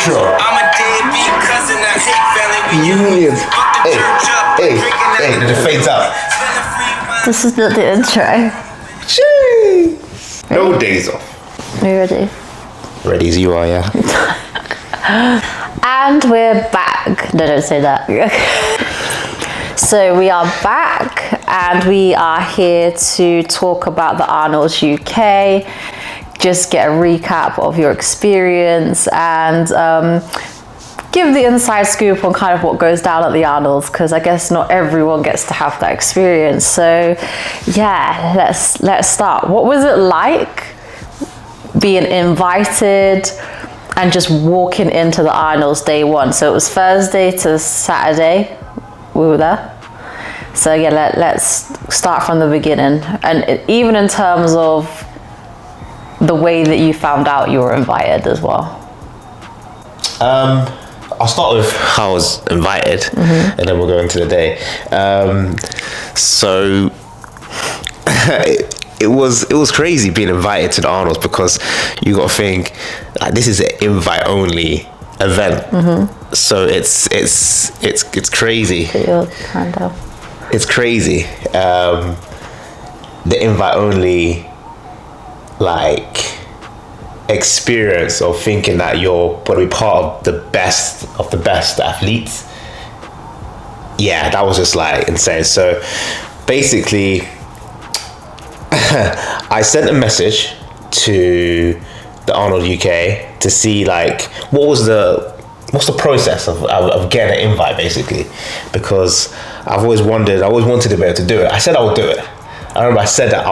intro. Unions. Hey, then it fades out. This is not the intro. Gee. No days off. Are you ready? Ready as you are, yeah. And we're back. No, don't say that. So we are back and we are here to talk about the Arnold UK, just get a recap of your experience and give the inside scoop on kind of what goes down at the Arnold's, because I guess not everyone gets to have that experience. So yeah, let's start. What was it like being invited and just walking into the Arnold's day one? So it was Thursday to Saturday, we were there. So yeah, let's start from the beginning. And even in terms of the way that you found out you were invited as well. I'll start with how I was invited, and then we'll go into the day. So it was crazy being invited to the Arnold's, because you got to think like this is an invite only event. So it's crazy. It's crazy. The invite only experience of thinking that you're going to be part of the best athletes. Yeah, that was just like insane. So basically I sent a message to the Arnold UK to see like what's the process of getting an invite, basically, because I always wanted to be able to do it. I said I would do it. I remember I said that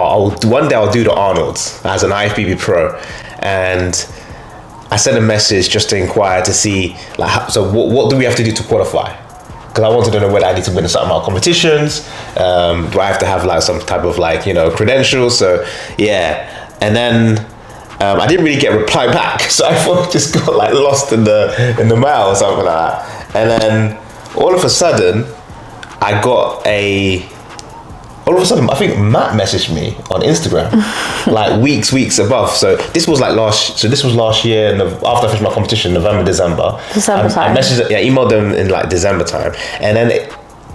one day I'll do the Arnold's as an IFBB Pro, and I sent a message just to inquire to see what do we have to do to qualify, because I wanted to know whether I need to win a certain amount of competitions. Do I have to have some type of credentials? So yeah, and then I didn't really get a reply back, so I thought it just got lost in the mail or something like that. And then all of a sudden I think Matt messaged me on Instagram weeks above. So this was last year, after I finished my competition, December time. I messaged, emailed them in December time, and then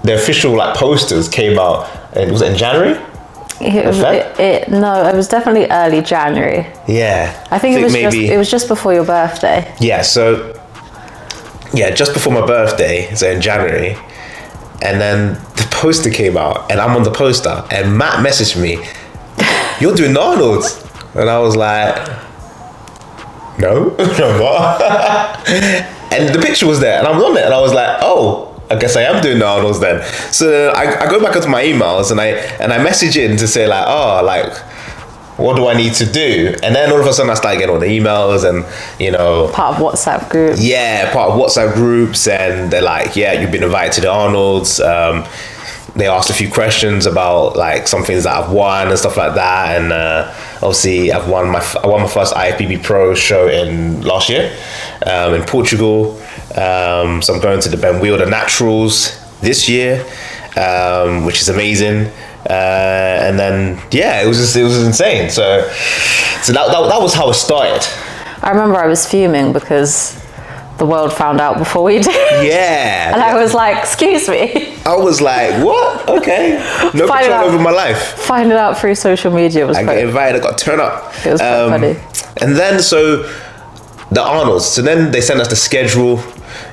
the official posters came out. And was it in January? No, it was definitely early January. Yeah, I think it was just before your birthday. Yeah, so just before my birthday, so in January. And then the poster came out, and I'm on the poster, and Matt messaged me, "You're doing the Arnold's," and I was like, "No, I'm not." And the picture was there, and I'm on it, and I was like, "Oh, I guess I am doing the Arnold's then." So I go back into my emails, and I message in to say what do I need to do? And then all of a sudden I started getting all the emails and, Part of WhatsApp groups. Yeah, part of WhatsApp groups. And they're like, yeah, you've been invited to the Arnold's. They asked a few questions about some things that I've won and stuff like that. And obviously I won my first IFBB Pro show last year in Portugal. So I'm going to the Ben Wheeler Naturals this year, which is amazing. And then it was insane. So that was how it started. I remember I was fuming because the world found out before we did. Yeah. And I was like, excuse me. I was like, what? Okay. No control over my life. Finding out through social media was got invited, I got turned up. It was quite funny. And then so the Arnold's. So then they sent us the schedule.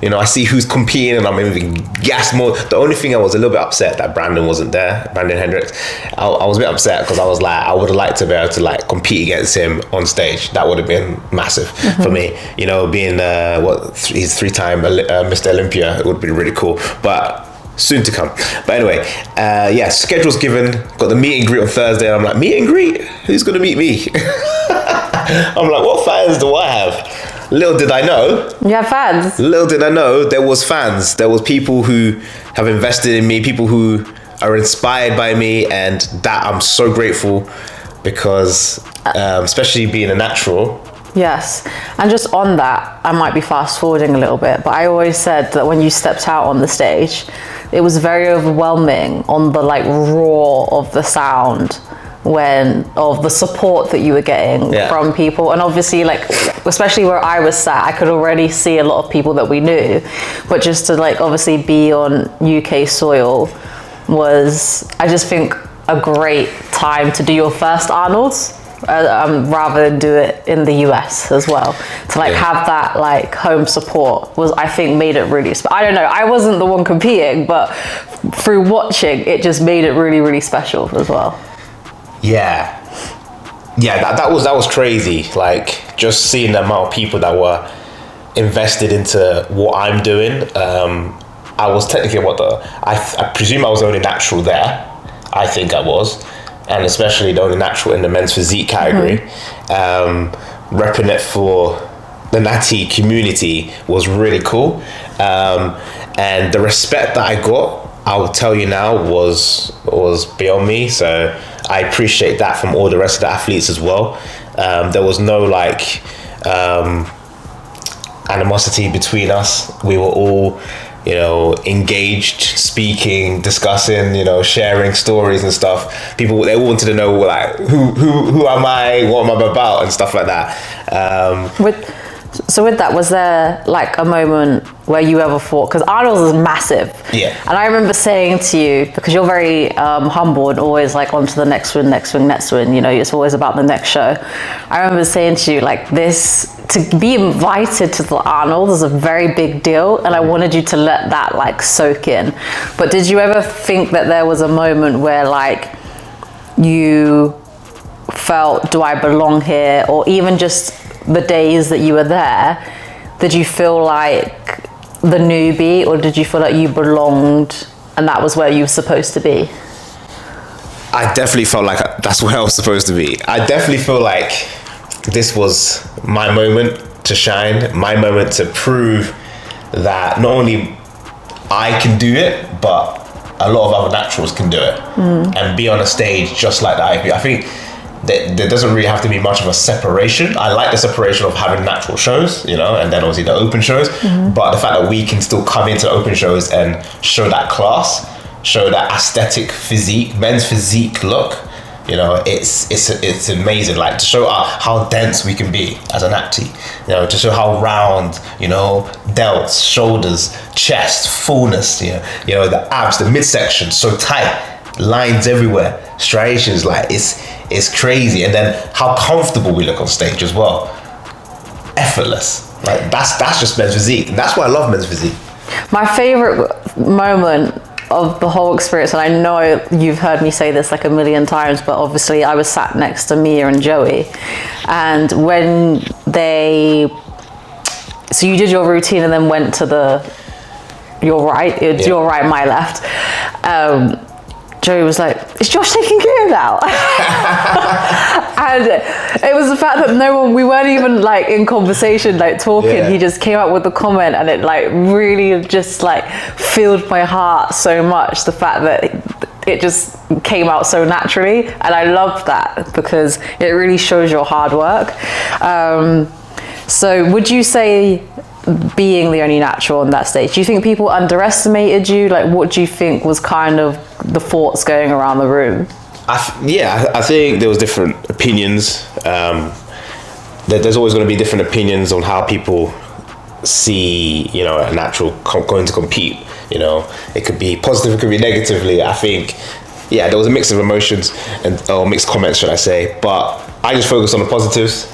I see who's competing, and I'm even gassed more. The only thing I was a little bit upset that Brandon wasn't there, Brandon Hendricks. I was a bit upset because I was like, I would have liked to be able to compete against him on stage. That would have been massive for me. Being he's 3-time Mr. Olympia, it would be really cool. But soon to come. But anyway, schedule's given. Got the meet and greet on Thursday. And I'm like, meet and greet? Who's gonna meet me? I'm like, what fans do I have? Little did I know. You have fans? Little did I know there was fans. There was people who have invested in me, people who are inspired by me, and that I'm so grateful because, especially being a natural. Yes, and just on that, I might be fast forwarding a little bit, but I always said that when you stepped out on the stage, it was very overwhelming on the roar of the sound of the support that you were getting from people. And obviously, like, especially where I was sat, I could already see a lot of people that we knew, but just to like obviously be on UK soil was, I just think, a great time to do your first Arnold's, rather than do it in the US as well. To like have that like home support was, I think, made it really I don't know, I wasn't the one competing, but through watching it just made it really, really special as well. That was crazy. Like, just seeing the amount of people that were invested into what I'm doing. I was technically I presume I was the only natural there. I think I was, and especially the only natural in the men's physique category. Repping it for the Natty community was really cool. And the respect that I got, I will tell you now, was beyond me. So I appreciate that from all the rest of the athletes as well. There was no like animosity between us. We were all, engaged, speaking, discussing, sharing stories and stuff. People, they all wanted to know, like, who am I, what am I about, and stuff like that. So with that, was there like a moment where you ever thought, because Arnold's is massive, and I remember saying to you, because you're very humble and always like on to the next win, it's always about the next show. I remember saying to you, like, to be invited to the Arnold is a very big deal, and I wanted you to let that like soak in. But did you ever think that there was a moment where like you felt, do I belong here? Or even just the days that you were there, did you feel like the newbie, or did you feel like you belonged and that was where you were supposed to be? I definitely felt like that's where I was supposed to be. I definitely feel like this was my moment to shine, my moment to prove that not only I can do it, but a lot of other naturals can do it, and be on a stage just like the IFBB. I think there doesn't really have to be much of a separation. I like the separation of having natural shows, and then obviously the open shows, but the fact that we can still come into open shows and show that class, show that aesthetic physique, men's physique look, it's amazing. Like, to show how dense we can be as an Natty, to show how round, delts, shoulders, chest, fullness, the abs, the midsection so tight, lines everywhere, striations, like it's crazy. And then how comfortable we look on stage as well, effortless. Like, that's just men's physique, and that's why I love men's physique. My favorite moment of the whole experience, and I know you've heard me say this like a million times, but obviously I was sat next to Mia and Joey, and when so you did your routine and then went to your right, your right, my left. Joey was like, is Josh taking care now? And it was the fact that we weren't even like in conversation, like talking. He just came up with the comment, and it like really just like filled my heart so much. The fact that it just came out so naturally, and I love that because it really shows your hard work. So would you say, being the only natural on that stage, do you think people underestimated you? Like, what do you think was kind of the thoughts going around the room? I think there was different opinions. There's always going to be different opinions on how people see, a natural going to compete. It could be positive, it could be negatively. I think, there was a mix of emotions or mixed comments, should I say. But I just focus on the positives.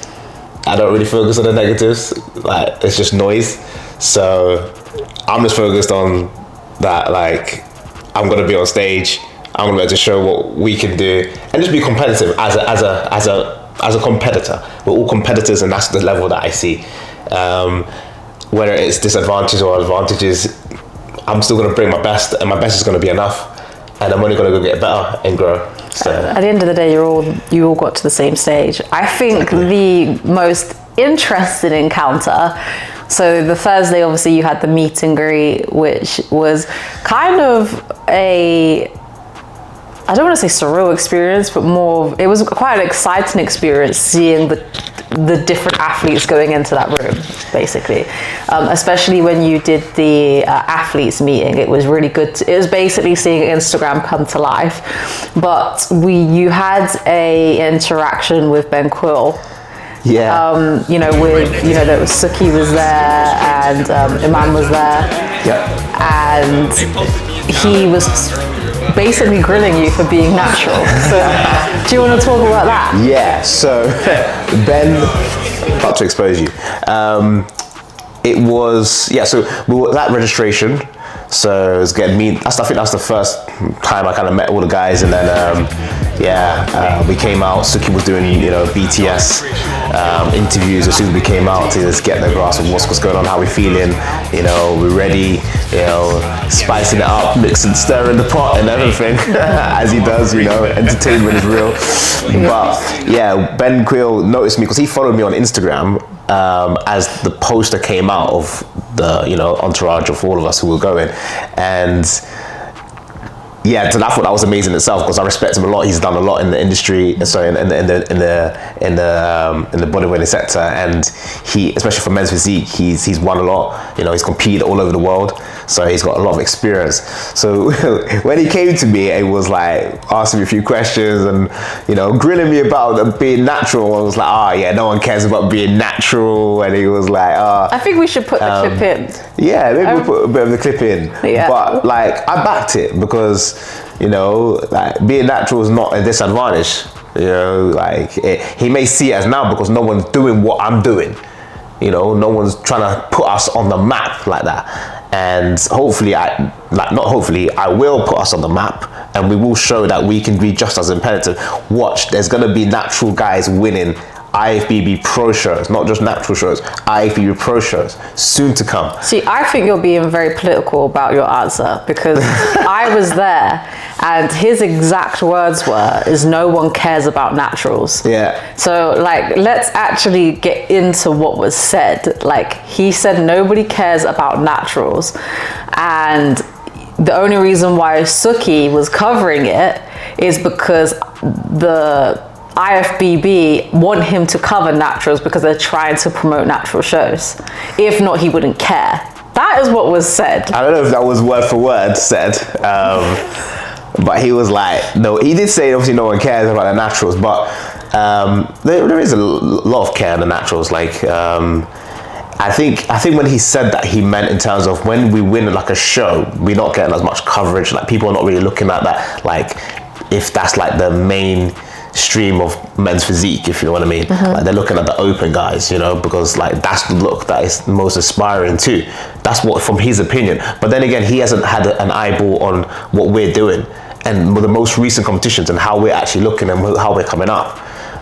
I don't really focus on the negatives. Like, it's just noise. So I'm just focused on that. Like, I'm gonna be on stage. I'm gonna be able to show what we can do and just be competitive as a competitor. We're all competitors, and that's the level that I see. Whether it's disadvantages or advantages, I'm still gonna bring my best, and my best is gonna be enough. And I'm only gonna go get better and grow. So at the end of the day, you all got to the same stage. I think the most interesting encounter, so the Thursday, obviously you had the meet and greet, which was kind of I don't want to say surreal experience, but it was quite an exciting experience, seeing the different athletes going into that room, basically. Especially when you did the athletes meeting, it was really good. It was basically seeing Instagram come to life. But you had a interaction with Ben Quill. Yeah. You know, there was Suki was there and Iman was there. Yeah. And he was basically grilling you for being natural. So, do you want to talk about that? Yeah. So, Ben, about to expose you. It was, yeah. So we were at registration. So it was getting me. I think that's the first time I kind of met all the guys, and then we came out. Suki was doing BTS interviews as soon as we came out to just get the grasp of what's going on, how we're feeling. We're ready. Spicing it up, mixing, stirring the pot, and everything as he does. Entertainment is real. But yeah, Ben Quill noticed me because he followed me on Instagram. As the poster came out of the entourage of all of us who were going, and yeah, so I thought that was amazing itself because I respect him a lot. He's done a lot in the industry, so in the bodybuilding sector, and he, especially for men's physique, he's won a lot. He's competed all over the world, so he's got a lot of experience. So when he came to me, it was like asking me a few questions and grilling me about being natural. I was like, yeah, no one cares about being natural, and he was like, I think we should put the clip in. Yeah, maybe we'll put a bit of the clip in. Yeah. But like, I backed it because like being natural is not a disadvantage. He may see it as now because no one's doing what I'm doing. No one's trying to put us on the map like that. And hopefully, I will put us on the map, and we will show that we can be just as competitive. Watch, there's gonna be natural guys winning IFBB Pro shows, not just natural shows, IFBB Pro shows, soon to come. See, I think you're being very political about your answer because I was there and his exact words is no one cares about naturals. Yeah. So like, let's actually get into what was said. Like, he said nobody cares about naturals, and the only reason why Suki was covering it is because the IFBB want him to cover naturals because they're trying to promote natural shows. If not, he wouldn't care. That is what was said. I don't know if that was word for word said, but he was like, no, he did say obviously no one cares about the naturals, but there is a lot of care in the naturals. Like, I think when he said that, he meant in terms of when we win like a show, we're not getting as much coverage. Like, people are not really looking at that. Like, if that's like the main stream of men's physique, if you know what I mean. Like, they're looking at the open guys, because like that's the look that is most aspiring to. That's what, from his opinion. But then again, he hasn't had an eyeball on what we're doing and the most recent competitions and how we're actually looking and how we're coming up.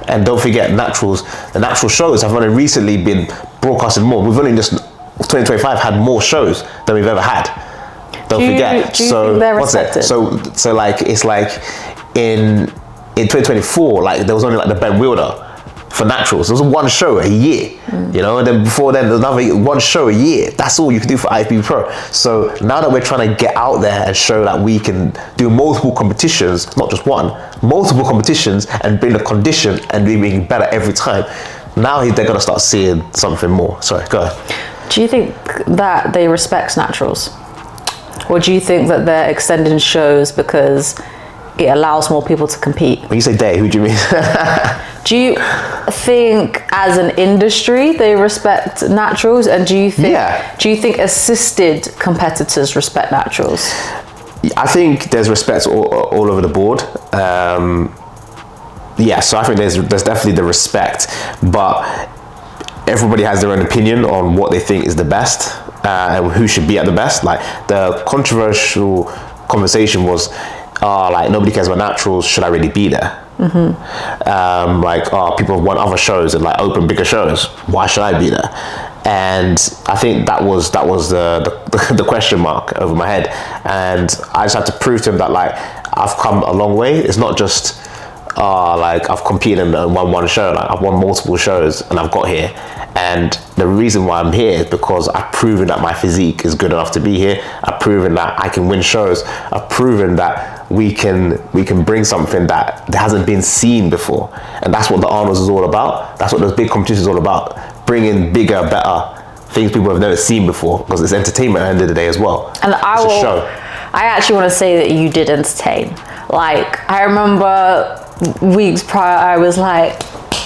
And don't forget, the natural shows have only recently been broadcasted more. We've only just 2025 had more shows than we've ever had. Don't forget. Do you think they're respected? So like, it's like in 2024, like there was only like the Ben Wilder for naturals. There was one show a year, and then before then there's another one show a year. That's all you can do for IFBB Pro. So now that we're trying to get out there and show that we can do multiple competitions, not just one, multiple competitions, and bring the condition and being better every time, now they're gonna start seeing something more. Sorry, go ahead. Do you think that they respect naturals? Or do you think that they're extending shows because it allows more people to compete? When you say they, who do you mean? Do you think as an industry they respect naturals, and do you think assisted competitors respect naturals? I think there's respect all over the board. So I think there's definitely the respect, but everybody has their own opinion on what they think is the best and who should be at the best. Like, the controversial conversation was, like, nobody cares about naturals, should I really be there? People want other shows and like open bigger shows, why should I be there? And I think that was the question mark over my head, and I just had to prove to him that like I've come a long way. It's not just like I've competed and won one show. Like, I've won multiple shows and I've got here, and the reason why I'm here is because I've proven that my physique is good enough to be here. I've proven that I can win shows. I've proven that we can bring something that hasn't been seen before, and that's what the Arnold's is all about. That's what those big competitions is all about, bringing bigger, better things people have never seen before, because it's entertainment at the end of the day as well. And I actually want to say that you did entertain. Like, I remember weeks prior, I was like,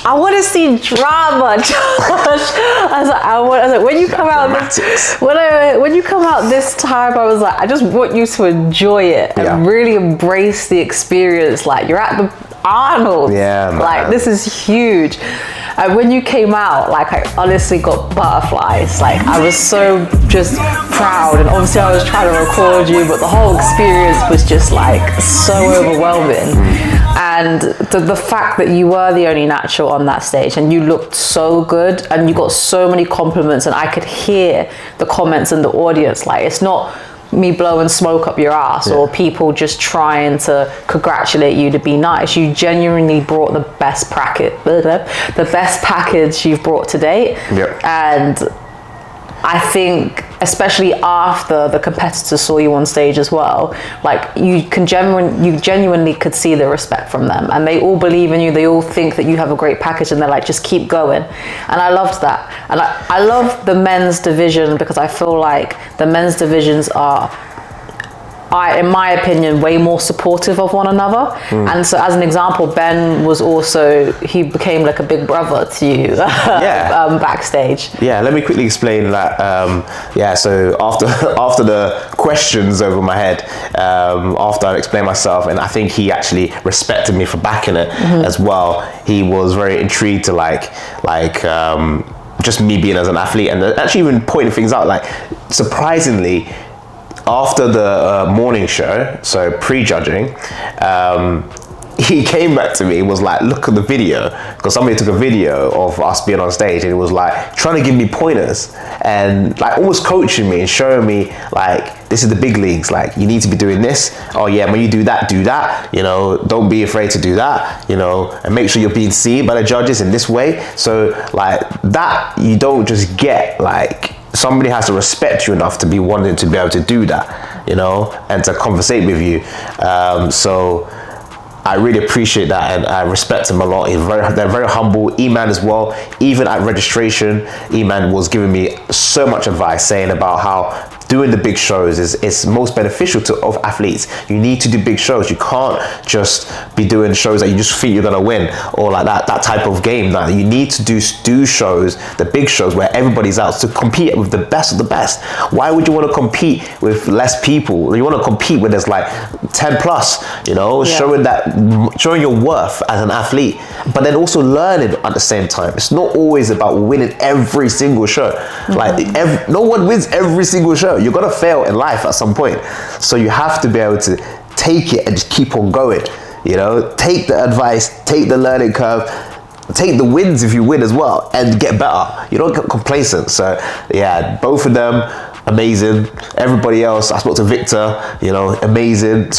I want to see drama, Josh. I was like, when you come out when you come out this time, I was like, I just want you to enjoy it and really embrace the experience. Like, you're at the Arnold. Yeah, man. Like, this is huge. And when you came out, like, I honestly got butterflies. Like, I was so just proud, and obviously I was trying to record you, but the whole experience was just like so overwhelming. And the fact that you were the only natural on that stage, and you looked so good, and you got so many compliments, and I could hear the comments in the audience. Like, it's not me blowing smoke up your ass or people just trying to congratulate you to be nice. You genuinely brought the best package you've brought to date. And I think, especially after the competitors saw you on stage as well, like, you genuinely could see the respect from them, and they all believe in you. They all think that you have a great package, and they're like, just keep going. And I loved that. And I love the men's division, because I feel like the men's divisions are, in my opinion, way more supportive of one another. And so, as an example, Ben was also, he became like a big brother to you backstage. Yeah, let me quickly explain that. So after the questions over my head, after I explained myself, and I think he actually respected me for backing it as well. He was very intrigued to just me being as an athlete, and actually even pointing things out. Like, surprisingly, after the morning show, so pre-judging, he came back to me and was like, look at the video, because somebody took a video of us being on stage, and it was like trying to give me pointers and like almost coaching me and showing me like, this is the big leagues, like, you need to be doing this. Oh yeah, when you do that, you know, don't be afraid to do that, you know, and make sure you're being seen by the judges in this way. So like that, you don't just get, like, somebody has to respect you enough to be wanting to be able to do that, you know, and to conversate with you. So I really appreciate that, and I respect him a lot. They're very humble. E-Man as well. Even at registration, E-Man was giving me so much advice, saying about how doing the big shows is most beneficial of athletes. You need to do big shows. You can't just be doing shows that you just think you're gonna win, or like that type of game. That you need to do shows, the big shows where everybody's out to compete with the best of the best. Why would you want to compete with less people? You want to compete when there's like 10 plus, you know, showing your worth as an athlete, but then also learning at the same time. It's not always about winning every single show. Like, no one wins every single show. You're gonna fail in life at some point, so you have to be able to take it and just keep on going, you know, take the advice, take the learning curve, take the wins if you win as well, and get better. You don't get complacent. So yeah, both of them amazing. Everybody else, I spoke to Victor, you know, amazing.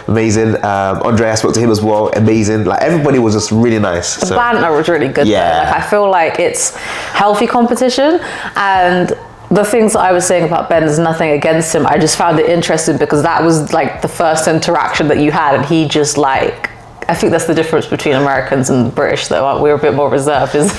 Amazing. Andre, I spoke to him as well, amazing. Like, everybody was just really nice. The banter was really good. Yeah. Like, I feel like it's healthy competition, and the things that I was saying about Ben, there's nothing against him. I just found it interesting because that was like the first interaction that you had, and he just, like, I think that's the difference between Americans and British, though. We're a bit more reserved, is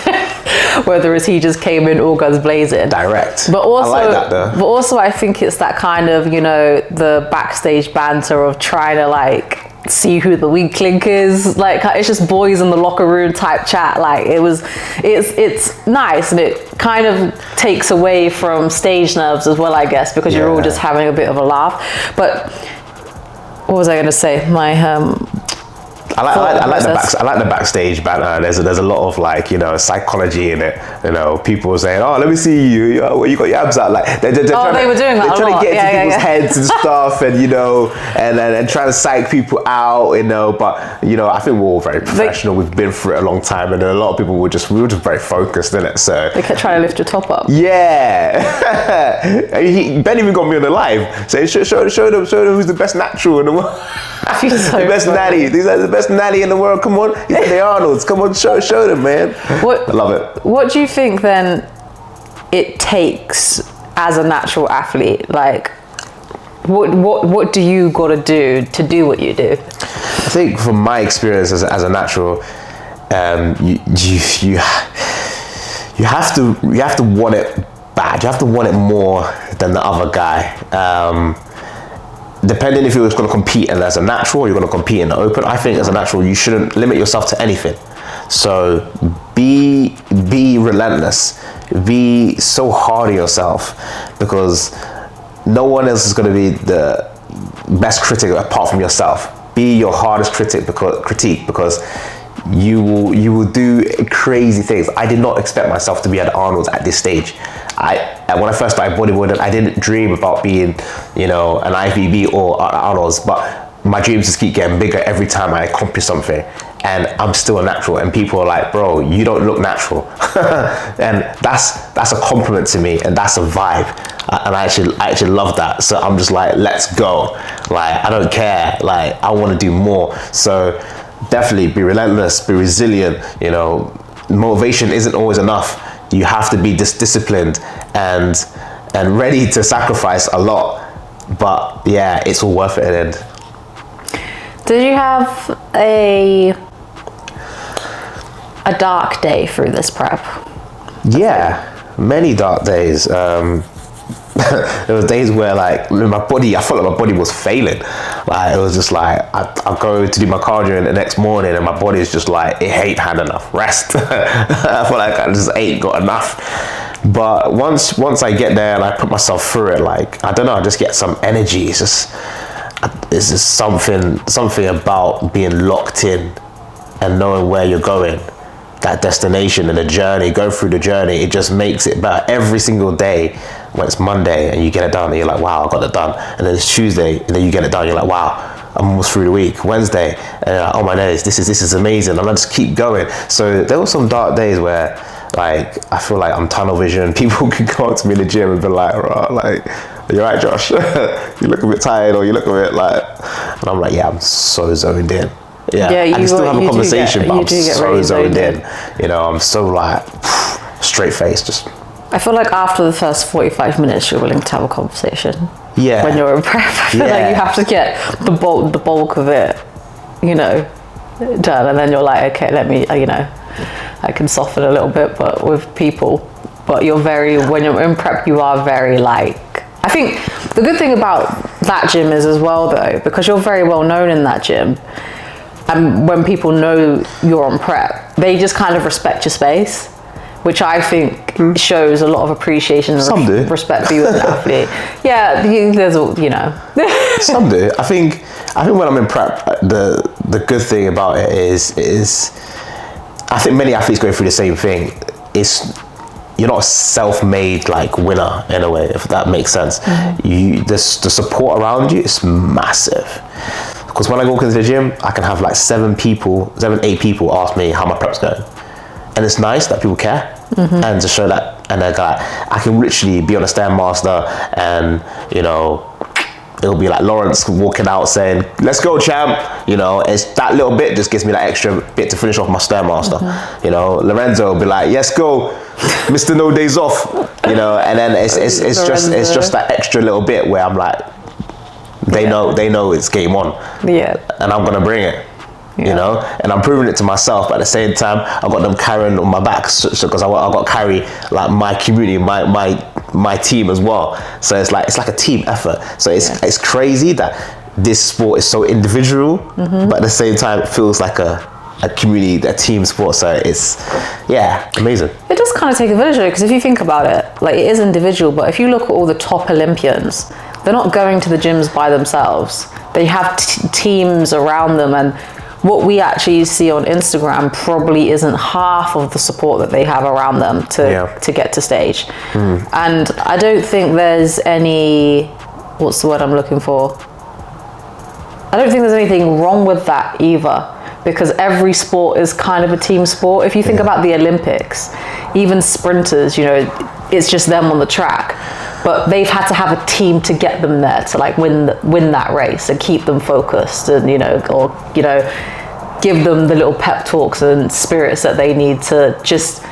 whereas he just came in all guns blazing. Direct. But also, I like that, though. But also I think it's that kind of, you know, the backstage banter of trying to, like, see who the weak link is. Like, it's just boys in the locker room type chat. Like, it's nice, and it kind of takes away from stage nerves as well, I guess, because you're all just having a bit of a laugh. But what was I going to say? I like the backstage banter. There's a lot of, like, you know, psychology in it. You know, people saying, "Oh, let me see you. You got your abs out." Like, they were doing that. They're trying to get into people's heads and stuff, and, you know, and trying to psych people out. You know, but, you know, I think we're all very professional. We've been through it a long time, and a lot of people we were just very focused in it. So they kept trying to lift your top up. Yeah, Ben even got me on the live. So show them who's the best natural in the world. So the best natty. These are the best natty in the world. Come on, these are the Arnolds. Come on, show them, man. I love it. What do you think then it takes as a natural athlete? Like, what do you got to do what you do? I think from my experience as a natural, you have to want it bad. You have to want it more than the other guy. Depending if you're going to compete and as a natural or you're going to compete in the open, I think as a natural you shouldn't limit yourself to anything. So be relentless, be so hard on yourself, because no one else is going to be the best critic apart from yourself. Be your hardest critique because you will do crazy things. I did not expect myself to be at Arnold's at this stage. When I first started bodybuilding, I didn't dream about being, an IFBB or Arnold's, but my dreams just keep getting bigger every time I accomplish something. And I'm still a natural, and people are like, bro, you don't look natural. And that's a compliment to me, and that's a vibe. And I actually love that. So I'm just like, let's go. Like, I don't care. Like, I want to do more. So definitely be relentless, be resilient. Motivation isn't always enough. You have to be disciplined and ready to sacrifice a lot. But yeah, it's all worth it in the end. Did you have a dark day through this prep? Yeah, many dark days. There were days where I felt like my body was failing. Like, it was just like, I go to do my cardio the next morning and my body is just like, it ain't had enough rest. I feel like I just ain't got enough. But once I get there and I put myself through it, I don't know, I just get some energy. It's just something about being locked in and knowing where you're going. That destination and the journey, go through the journey, it just makes it better every single day. When it's Monday and you get it done and you're like, wow, I got it done. And then it's Tuesday and then you get it done, you're like, wow, I'm almost through the week. Wednesday, and you're like, oh my days, this is amazing, and I just keep going. So there were some dark days where I feel like I'm tunnel vision. People could come up to me in the gym and be like, you're right, Josh, you look a bit tired, or you look a bit and I'm like, yeah, I'm so zoned in. Yeah, I can still have a conversation, but I'm so zoned in. I'm so straight face, just. I feel like after the first 45 minutes, you're willing to have a conversation. Yeah. When you're in prep, I feel like you have to get the bulk of it, done, and then you're like, okay, let me, I can soften a little bit, but with people. But when you're in prep, you are very I think the good thing about that gym is as well, though, because you're very well known in that gym, and when people know you're on prep, they just kind of respect your space, which I think shows a lot of appreciation and respect for you as an athlete. Yeah, there's Some do. I think when I'm in prep, the good thing about it is I think many athletes go through the same thing. You're not a self-made winner in a way, if that makes sense. Mm-hmm. The support around you is massive. Because when I walk into the gym, I can have 7, 8 people ask me how my prep's going. And it's nice that people care. Mm-hmm. And to show that, and I can literally be on a Stairmaster and, it'll be Lawrence walking out saying, let's go, champ. It's that little bit just gives me that extra bit to finish off my Stairmaster. Mm-hmm. Lorenzo will be like, yes, go, Mr. No Days Off. And then it's just that extra little bit where I'm like, they know it's game on. Yeah. And I'm gonna bring it. Yeah. And I'm proving it to myself, but at the same time, I got them carrying on my back, so because I got to carry my community, my team as well. So it's like a team effort. So it's crazy that this sport is so individual, mm-hmm. but at the same time, it feels like a community, a team sport. So it's amazing. It does kind of take a village, because if you think about it, it is individual, but if you look at all the top Olympians, they're not going to the gyms by themselves. They have teams around them, and what we actually see on Instagram probably isn't half of the support that they have around them to get to stage. Mm. And I don't think there's any, what's the word I'm looking for? I don't think there's anything wrong with that either, because every sport is kind of a team sport. If you think about the Olympics, even sprinters, it's just them on the track. But they've had to have a team to get them there to win that race and keep them focused, and give them the little pep talks and spirits that they need to just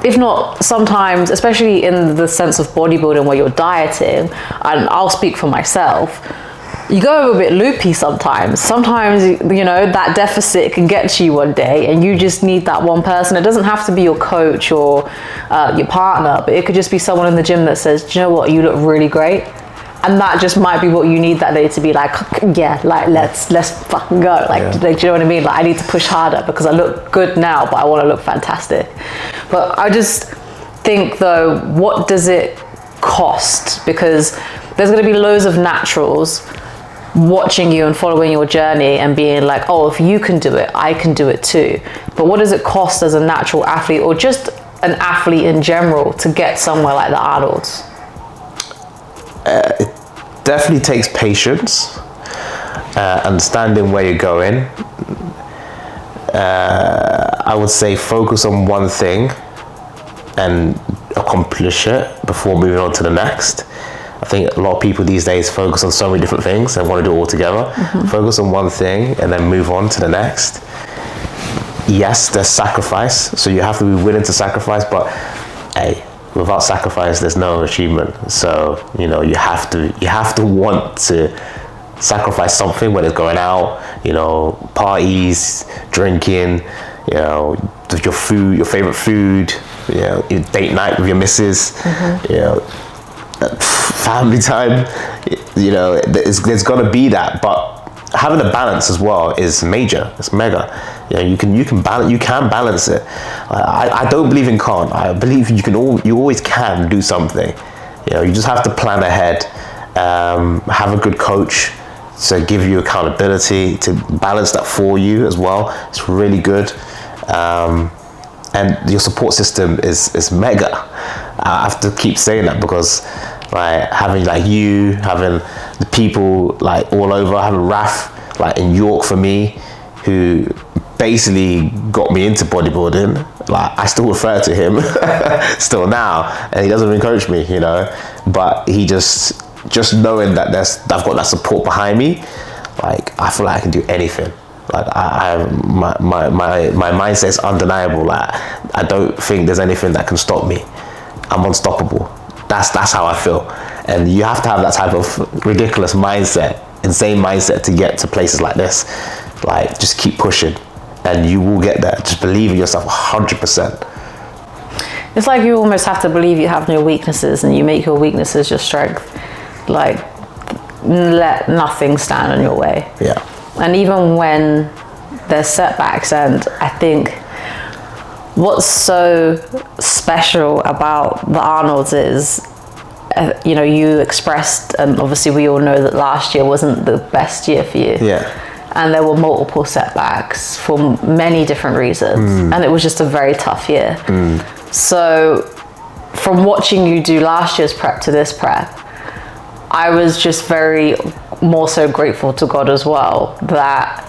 if not sometimes, especially in the sense of bodybuilding where you're dieting, and I'll speak for myself, you go a bit loopy sometimes. Sometimes, you know, that deficit can get to you one day and you just need that one person. It doesn't have to be your coach or your partner, but it could just be someone in the gym that says, do you know what, you look really great. And that just might be what you need that day to be like, yeah, like let's fucking go. Like, do you know what I mean? Like, I need to push harder because I look good now, but I want to look fantastic. But I just think though, what does it cost? Because there's going to be loads of naturals watching you and following your journey and being like, oh, if you can do it, I can do it too. But what does it cost as a natural athlete or just an athlete in general to get somewhere like the Arnolds? It definitely takes patience, understanding where you're going. I would say focus on one thing and accomplish it before moving on to the next. I think a lot of people these days focus on so many different things and want to do it all together. Focus on one thing and then move on to the next. Yes, there's sacrifice, so you have to be willing to sacrifice, but hey, without sacrifice, there's no achievement. So, you know, you have to want to sacrifice something, whether it's going out, you know, parties, drinking, you know, your food, your favorite food, you know, your date night with your missus, you know, family time, you know, there's got to be that, but having a balance as well is major. It's mega. You know, you can balance it. I don't believe in can't. I believe you always can do something. You know, you just have to plan ahead. Have a good coach to give you accountability, to balance that for you as well. It's really good. And your support system is mega. I have to keep saying that because like having like you, having the people like all over, having Raf like in York for me, who basically got me into bodybuilding. Like I still refer to him still now, and he doesn't even coach me, you know, but he just knowing that I've got that support behind me, like I feel like I can do anything. Like my mindset is undeniable. Like I don't think there's anything that can stop me. I'm unstoppable. That's how I feel. And you have to have that type of ridiculous mindset, insane mindset to get to places like this. Like just keep pushing and you will get there. Just believe in yourself 100%. It's like you almost have to believe you have no weaknesses and you make your weaknesses your strength. Like let nothing stand in your way. Yeah. And even when there's setbacks, and I think what's so special about the Arnolds is, you know, you expressed, and obviously we all know that last year wasn't the best year for you. Yeah. And there were multiple setbacks for many different reasons. And it was just a very tough year. So from watching you do last year's prep to this prep, I was just very more so grateful to God as well that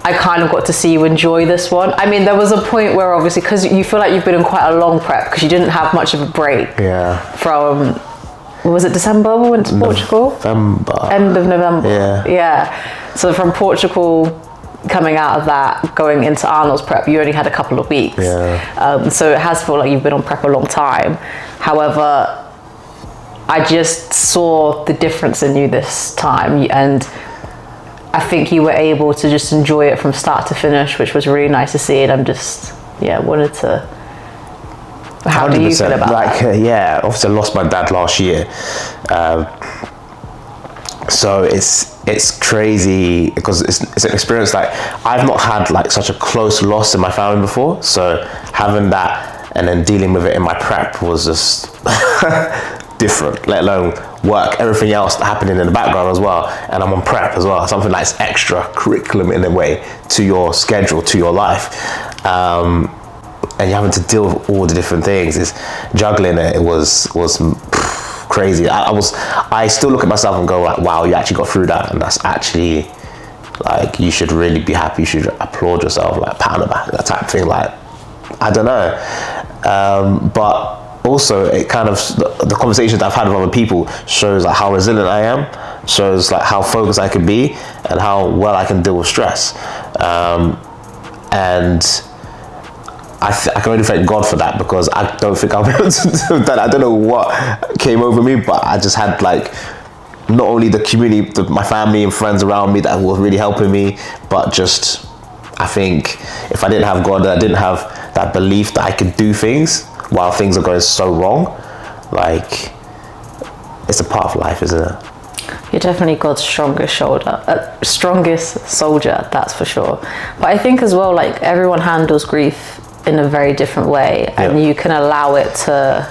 I kind of got to see you enjoy this one. I mean, there was a point where obviously, because you feel like you've been in quite a long prep because you didn't have much of a break. Yeah. From, was it December we went to Portugal? November. End of November. Yeah. Yeah. So from Portugal, coming out of that, going into Arnold's prep, you only had a couple of weeks. Yeah. So it has felt like you've been on prep a long time. However, I just saw the difference in you this time, and I think you were able to just enjoy it from start to finish, which was really nice to see. And I'm just, wanted to. How do you feel about that? Yeah, obviously I lost my dad last year, so it's crazy because it's an experience like I've not had like such a close loss in my family before. So having that and then dealing with it in my prep was just different, let alone work, everything else happening in the background as well, and I'm on prep as well, something that's extra curriculum in a way to your schedule, to your life, and you're having to deal with all the different things. It's juggling it. It was crazy. I still look at myself and go like, wow, you actually got through that, and that's actually like, you should really be happy, you should applaud yourself, like pat on the back, that type of thing. Like I don't know, but also it kind of, the conversations I've had with other people shows like how resilient I am, shows like how focused I can be and how well I can deal with stress. And I can only thank God for that, because I don't think I'll be able to do that. I don't know what came over me, but I just had like not only the community, my family and friends around me that were really helping me, but just I think if I didn't have God, I didn't have that belief that I could do things while things are going so wrong, like it's a part of life, isn't it? You're definitely God's strongest soldier, that's for sure. But I think as well, like everyone handles grief in a very different way, and you can allow it to.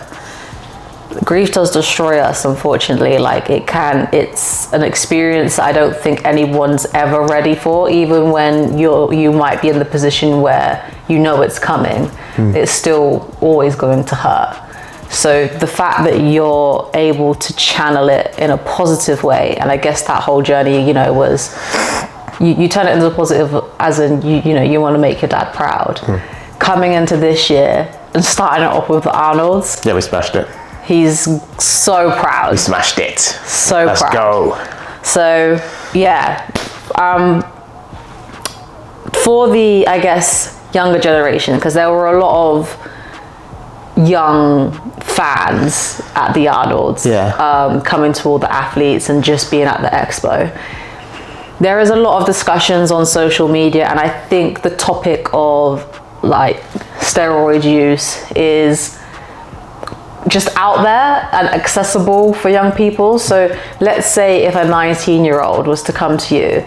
Grief does destroy us, unfortunately. Like it's an experience I don't think anyone's ever ready for. Even when you might be in the position where you know it's coming, it's still always going to hurt. So the fact that you're able to channel it in a positive way, and I guess that whole journey, was you turn it into a positive, as in you want to make your dad proud. Coming into this year and starting it off with the Arnolds. Yeah, we smashed it. He's so proud. We smashed it. So Let's proud. Let's go. So yeah, for the, I guess, younger generation, because there were a lot of young fans at the Arnolds, coming to all the athletes and just being at the expo. There is a lot of discussions on social media, and I think the topic of like steroid use is just out there and accessible for young people. So let's say if a 19-year-old was to come to you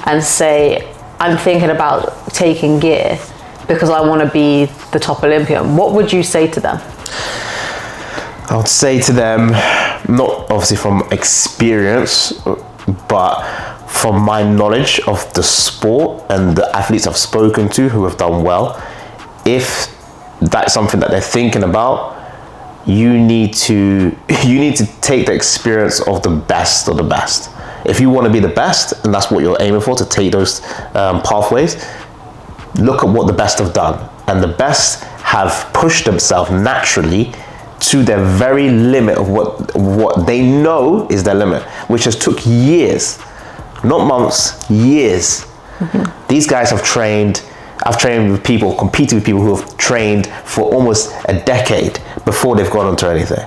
and say, I'm thinking about taking gear because I want to be the top Olympian, what would you say to them? I would say to them, not obviously from experience, but from my knowledge of the sport and the athletes I've spoken to who have done well, if that's something that they're thinking about, you need to take the experience of the best of the best. If you want to be the best, and that's what you're aiming for, to take those pathways, look at what the best have done. And the best have pushed themselves naturally to their very limit of what they know is their limit, which has took years, not months, years. Mm-hmm. These guys have trained. I've trained with people, competed with people who have trained for almost a decade before they've gone on to anything.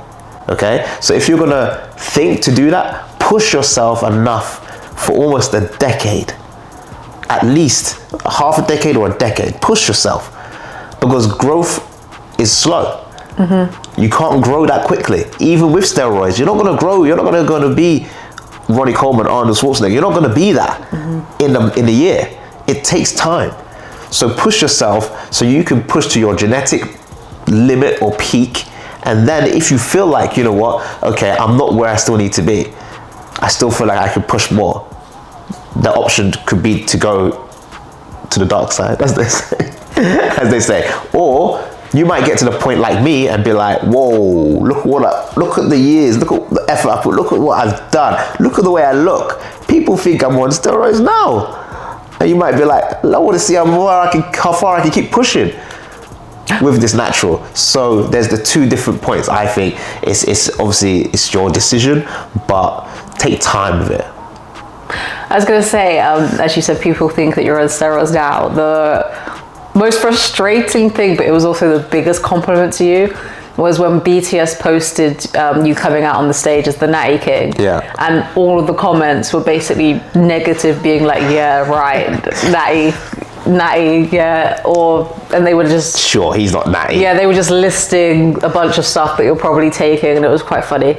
Okay? So if you're gonna think to do that, push yourself enough for almost a decade. At least half a decade or a decade. Push yourself. Because growth is slow. Mm-hmm. You can't grow that quickly. Even with steroids, you're not gonna grow. You're not gonna be Ronnie Coleman, Arnold Schwarzenegger. You're not gonna be that in the year. It takes time. So push yourself so you can push to your genetic limit or peak. And then if you feel like, you know what, okay, I'm not where I still need to be, I still feel like I could push more, the option could be to go to the dark side, as they say. Or you might get to the point like me and be like, whoa, look at the years, look at the effort I put, look at what I've done, look at the way I look. People think I'm on steroids now. And you might be like, I want to see how far I can keep pushing with this natural. So there's the two different points. I think it's obviously it's your decision, but take time with it. I was going to say, as you said, people think that you're on steroids now. The most frustrating thing, but it was also the biggest compliment to you, was when BTS posted you coming out on the stage as the Natty King. Yeah. And all of the comments were basically negative, being like, yeah, right, Natty, yeah, and they were just... Sure, he's not Natty. Yeah, they were just listing a bunch of stuff that you're probably taking, and it was quite funny.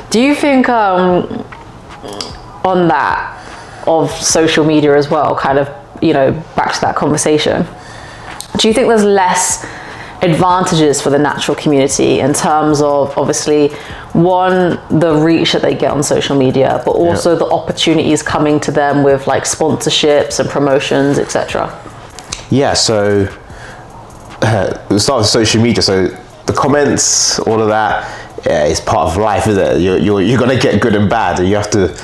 Do you think, on that, of social media as well, kind of, back to that conversation, do you think there's less advantages for the natural community in terms of, obviously, one, the reach that they get on social media, but also the opportunities coming to them with like sponsorships and promotions, etc.? Yeah, so we'll start with social media. So the comments, all of that, is part of life, isn't it? You're gonna get good and bad, and you have to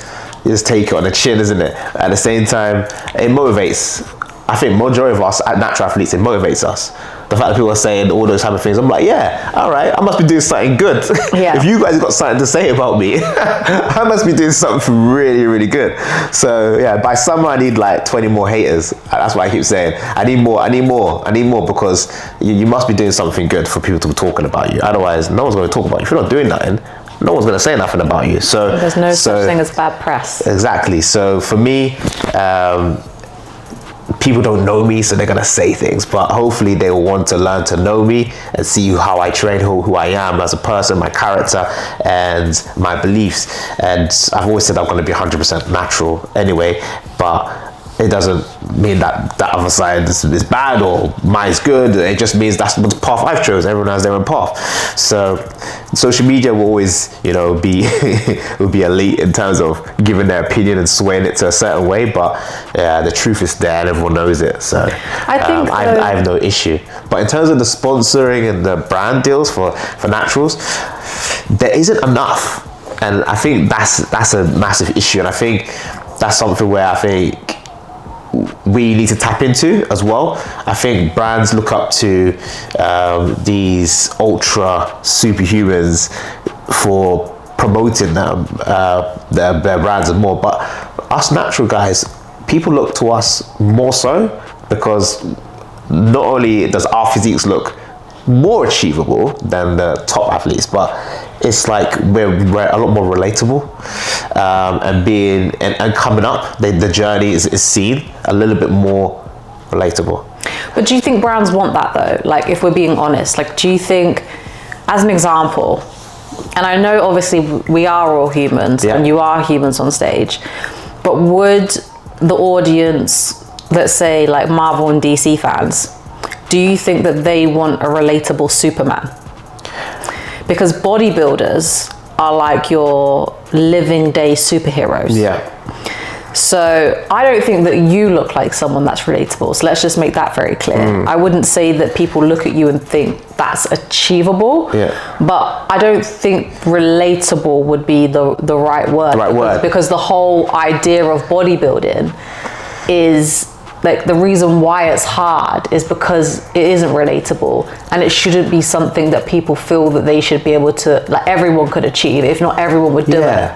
just take it on the chin, isn't it? At the same time, it motivates. I think majority of us natural athletes, it motivates us. the fact that people are saying all those type of things, I'm like, yeah, all right, I must be doing something good. Yeah. If you guys got something to say about me, I must be doing something really, really good. So yeah, by summer I need like 20 more haters. That's what I keep saying. I need more because you must be doing something good for people to be talking about you. Otherwise, no one's going to talk about you. If you're not doing nothing, no one's going to say nothing about you. So there's no such thing as bad press. Exactly. So for me, people don't know me, so they're going to say things, but hopefully they will want to learn to know me and see how I train, who I am as a person, my character and my beliefs. And I've always said I'm going to be 100% natural anyway, but it doesn't mean that the other side is bad or mine's good. It just means that's the path I've chosen. Everyone has their own path. So social media will always, you know, be will be elite in terms of giving their opinion and swaying it to a certain way. But yeah, the truth is there and everyone knows it. So I think I have no issue. But in terms of the sponsoring and the brand deals for naturals, there isn't enough, and I think that's a massive issue. And I think that's something where I think we need to tap into as well. I think brands look up to these ultra superhumans for promoting them, their brands and more. But us natural guys, people look to us more so because not only does our physiques look more achievable than the top athletes, but it's like we're a lot more relatable, and coming up, the journey is seen a little bit more relatable. But do you think brands want that though? Like, if we're being honest, like, do you think, as an example, and I know obviously we are all humans, and you are humans on stage, but would the audience, let's say like Marvel and DC fans, do you think that they want a relatable Superman? Because bodybuilders are like your living day superheroes. Yeah. So I don't think that you look like someone that's relatable. So let's just make that very clear. I wouldn't say that people look at you and think that's achievable. Yeah. But I don't think relatable would be the right word. The right word. Because the whole idea of bodybuilding is, like, the reason why it's hard is because it isn't relatable, and it shouldn't be something that people feel that they should be able to, like, everyone could achieve. If not everyone would do it.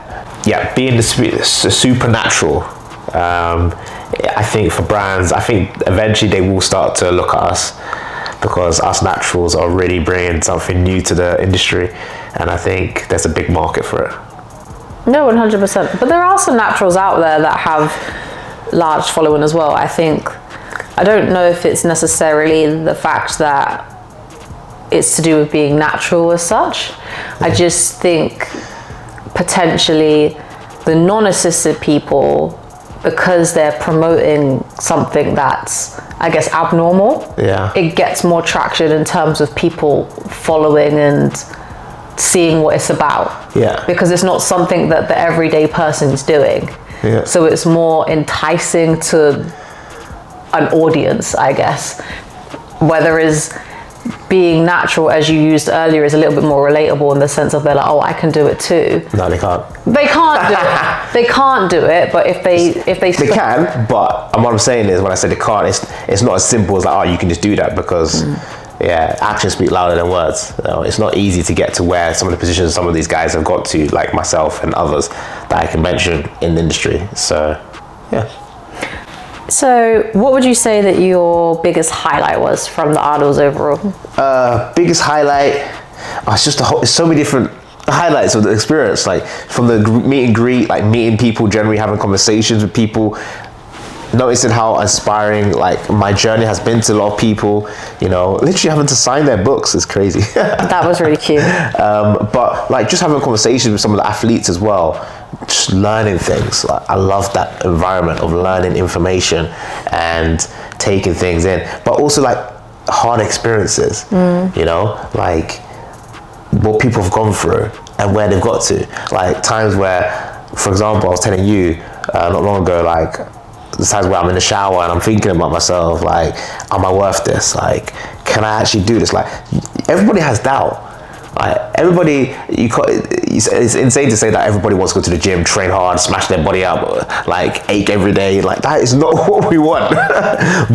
Yeah, being the supernatural. I think for brands, I think eventually they will start to look at us, because us naturals are really bringing something new to the industry, and I think there's a big market for it. No, 100%. But there are some naturals out there that have large following as well. I don't know if it's necessarily the fact that it's to do with being natural as such. I just think potentially the non-assisted people, because they're promoting something that's, I guess, abnormal, it gets more traction in terms of people following and seeing what it's about. Because it's not something that the everyday person's doing. So it's more enticing to an audience, I guess. Whereas being natural, as you used earlier, is a little bit more relatable in the sense of they're like, oh, I can do it too. No, they can't. They can't do it. They can't do it. But if they can. But what I'm saying is, when I say they can't, it's not as simple as like, oh, you can just do that, because actions speak louder than words. You know, it's not easy to get to where some of the positions some of these guys have got to, like myself and others that I can mention in the industry. So, yeah. So, what would you say that your biggest highlight was from the Arnold's overall? Biggest highlight, it's just it's so many different highlights of the experience. Like, from the meet and greet, like meeting people, generally having conversations with people, noticing how inspiring like my journey has been to a lot of people. You know, literally having to sign their books is crazy. That was really cute. But like just having conversations with some of the athletes as well, just learning things. Like, I love that environment of learning information and taking things in, but also like hard experiences. You know, like what people have gone through and where they've got to. Like times where, for example, I was telling you not long ago, like the times where I'm in the shower and I'm thinking about myself, like, am I worth this? Like, can I actually do this? Like, everybody has doubt. Like, everybody, it's insane to say that everybody wants to go to the gym, train hard, smash their body up, like ache every day. Like, that is not what we want.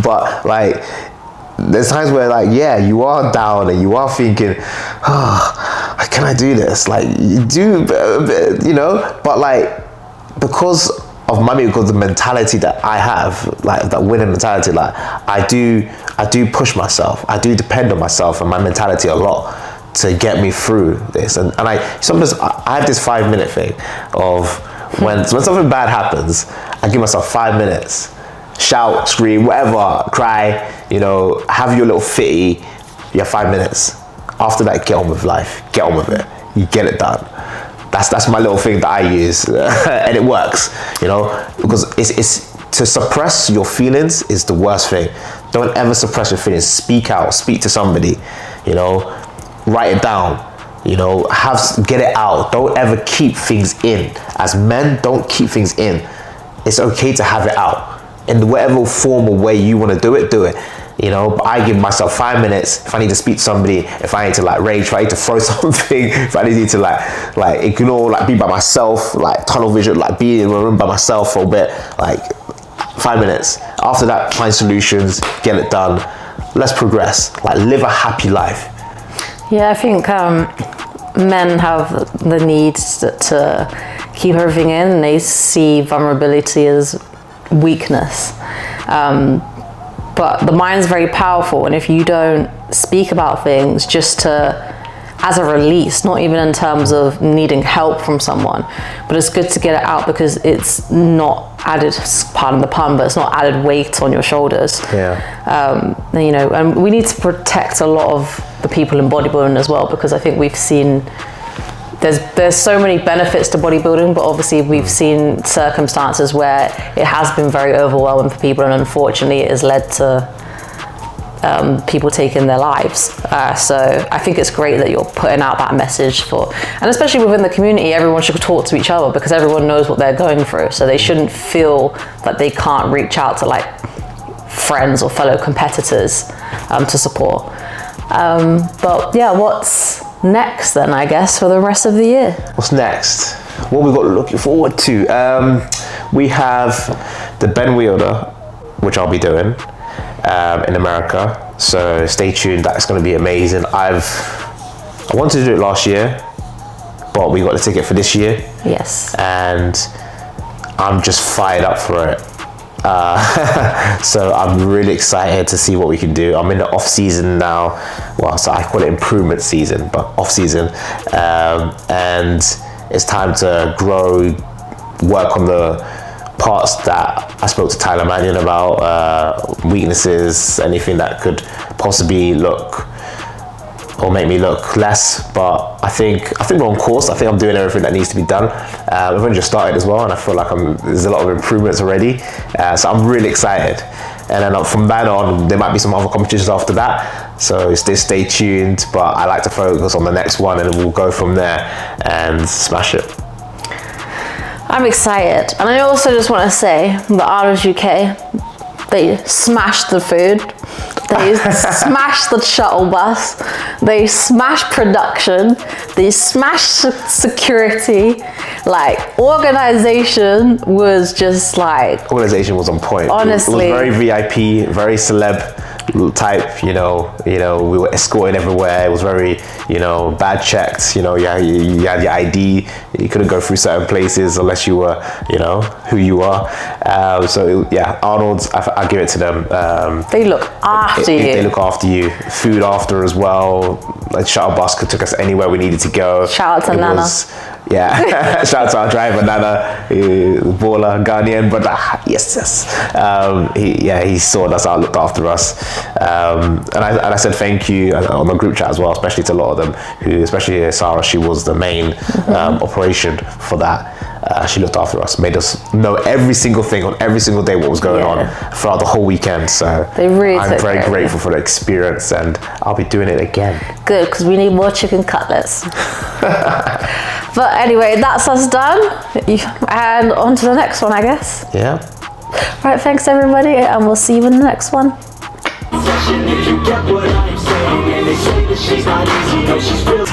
But like, there's times where like, yeah, you are down and you are thinking, oh, can I do this? Like you do, you know, but like, because of because the mentality that I have, like that winning mentality, like I do push myself. I do depend on myself and my mentality a lot to get me through this. And I sometimes I have this 5-minute thing of when something bad happens, I give myself 5 minutes. Shout, scream, whatever, cry, you know, have your little fitty. You have 5 minutes. After that, get on with life. Get on with it. You get it done. That's my little thing that I use, and it works. You know, because it's to suppress your feelings is the worst thing. Don't ever suppress your feelings. Speak out. Speak to somebody. You know, write it down. You know, get it out. Don't ever keep things in. As men, don't keep things in. It's okay to have it out. In whatever form or way you want to do it. You know, but I give myself 5 minutes if I need to speak to somebody, if I need to like rage, if I need to throw something, if I need to like ignore, like be by myself, like tunnel vision, like be in a room by myself for a bit, like 5 minutes. After that, find solutions, get it done. Let's progress, like live a happy life. Yeah, I think men have the need to keep everything in, and they see vulnerability as weakness. But the mind's very powerful, and if you don't speak about things just as a release, not even in terms of needing help from someone, but it's good to get it out because it's not added, pardon the pun, but it's not added weight on your shoulders. Yeah. You know, and we need to protect a lot of the people in bodybuilding as well, because I think we've seen there's so many benefits to bodybuilding, but obviously we've seen circumstances where it has been very overwhelming for people, and unfortunately it has led to people taking their lives. So I think it's great that you're putting out that message and especially within the community, everyone should talk to each other because everyone knows what they're going through. So they shouldn't feel that they can't reach out to like friends or fellow competitors to support. But yeah, what's next then, I guess, for the rest of the year? What's next? What we've got looking forward to? We have the Ben Wielder, which I'll be doing in America. So stay tuned. That's going to be amazing. I wanted to do it last year, but we got the ticket for this year. Yes. And I'm just fired up for it. So I'm really excited to see what we can do. I'm in the off season now. Well, so I call it improvement season, but off season. And it's time to grow, work on the parts that I spoke to Tyler Mannion about, weaknesses, anything that could possibly look or make me look less, but I think we're on course. I think I'm doing everything that needs to be done. We've only just started as well, and I feel like there's a lot of improvements already. So I'm really excited. And then from then on, there might be some other competitions after that. So stay tuned. But I like to focus on the next one, and we'll go from there and smash it. I'm excited, and I also just want to say the Arnold UK, they smashed the food. They smashed the shuttle bus, they smashed production, they smashed security, like organization was just like... Organization was on point. Honestly. It was very VIP, very celeb type, you know, we were escorting everywhere. It was very, bad checked, you had your ID, you couldn't go through certain places unless you were, who you are. Arnold's, I give it to them. They look after you. They look after you. Food after as well. Like shuttle bus took us anywhere we needed to go. Shout out to Nana. Shout out to our driver Nana, baller, Ghanaian, but yes. He sorted us out, looked after us, and I said thank you on the group chat as well, especially to a lot of them who, especially Sarah, she was the main operation for that. She looked after us, made us know every single thing on every single day what was going on throughout the whole weekend. So I'm very grateful for the experience, and I'll be doing it again. Good, because we need more chicken cutlets. But anyway, that's us done, and on to the next one, I guess. Yeah. Right, thanks everybody, and we'll see you in the next one. If you get what I'm saying, and they say that she's not easy, no, she's real.